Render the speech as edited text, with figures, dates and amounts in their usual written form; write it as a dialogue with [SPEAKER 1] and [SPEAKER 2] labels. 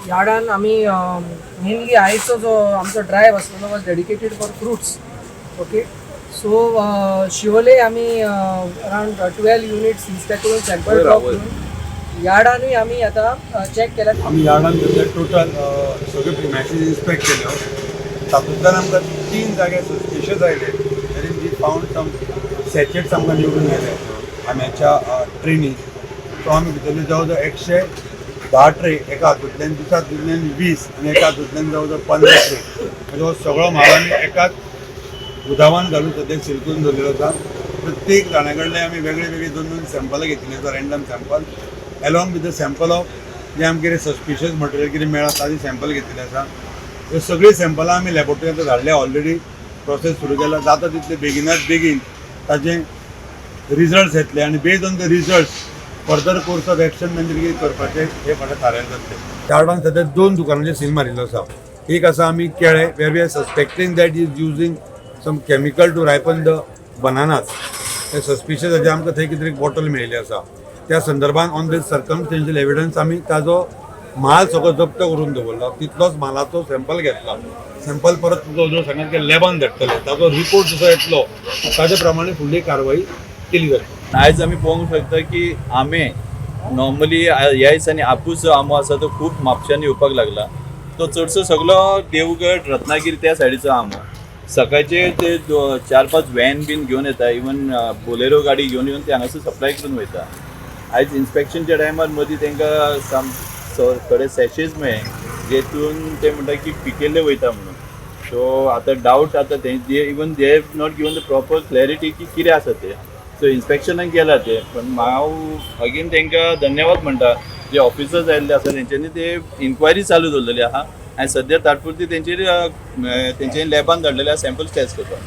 [SPEAKER 1] यार्डान आम्ही मेनली आयचो जो आमचो ड्रायव्ह आसलो was dedicated for fruits. Okay, so शिवोले आमी अराउंड 12 युनिट्स इन्स्पेक्ट करून सॅम्पल ड्रॉप करून यार्डानूय आमी आतां चॅक केल्यात.
[SPEAKER 2] आमी यार्डान टोटल सगळे प्रिमायसीस इन्स्पेक्ट केल्यो. तातूंतल्यान आमकां 3 जागे सस्पिशियस आयले. देर वी फावंड सम सॅचेट्स आमकां निवडून आयले आम्याच्या ट्रेनी. सो आमी भितरले जवळ जवळ 110 ट्रे एका हातूंतल्यान दुसऱ्या हातूंतल्यान 20 आनी एका हातूंतल्यान जवळ जवळ 15 ट्रे. म्हणजे हो सगळो म्हाल आमी एकाच उदावान घालून सद्याक सील करून दवरलेलो आसा. प्रत्येक जाणा कडल्यान आमी वेगळे वेगळे 2-2 सॅम्पलां घेतिल्लीं आसा, random sample along with the sample of जे आमकां कितें सस्पिशियस मटेरियल कितें मेळ्ळा ताजी सॅम्पल घेतिल्ले आसा. ह्यो सगळीं सॅम्पलां आमी लॅबोरेटरींत धाडल्या. ऑलरेडी प्रोसेस सुरू केला. जाता तितले बेगिनात बेगीन ताजे रिजल्ट्स येतले आनी based on the results further course of action म्हणजे कितें करपाचें हे फाटलें थारायलें जातलें. यार्डान सद्या 2 दुकानांचेर सील मारिल्लो आसा. एक आसा आमी केळे वेर we are suspecting that is using some chemical to ripen the bananas. ते सस्पिशियस हेजे आमकां थंय कितें बॉटल मेळिल्ली आसा. त्या संदर्भान ऑन दीस सर्कमस्टेन्शियल एविडन्स आमी ताजो माल सगळो जप्त करून दवरला. तितलोच मालाचो सॅम्पल घेतला. सॅम्पल परत जवळ सांगात की लॅबान धाडटले. ताजो रिपोर्ट जसो येतलो ताजे प्रमाणे फुडली कारवाई केली जातली.
[SPEAKER 3] आयज आमी पळोवंक शकता की आंबे नॉर्मली ह्या दिसांनी आपूस जो आंबो आसा तो खूब म्हापशांनी येवपाक लागला. तो चडसो सगळो देवगड रत्नागिरी त्या सायडीचो आंबो. सकाळचे ते 4-5 व्हॅन बीन घेवन येता. इवन बोलेरो गाडी घेवन येवन ते हांगासर सप्लाय करून वयता. आयज इन्स्पेक्शनच्या टायमार मदीं तांकां थोडे सॅशेज मेळ्ळे जेतून ते म्हणटा की पिकेल्ले वयता म्हणून. सो आतां डावट आतां ते even they have not given the proper clarity की कितें आसा ते. सो इन्स्पेक्शनाक गेला ते. पण हांव अगेन तांकां धन्यवाद म्हणटा जे ऑफिसर्स आयिल्ले आसा तेंच्यांनी ते इन्क्वायरी चालू दवरलेली आहा आनी सद्या तात्पुरती तेंचेर लॅबान धाडलेले आहा सॅम्पल्स टेस्ट करपाक.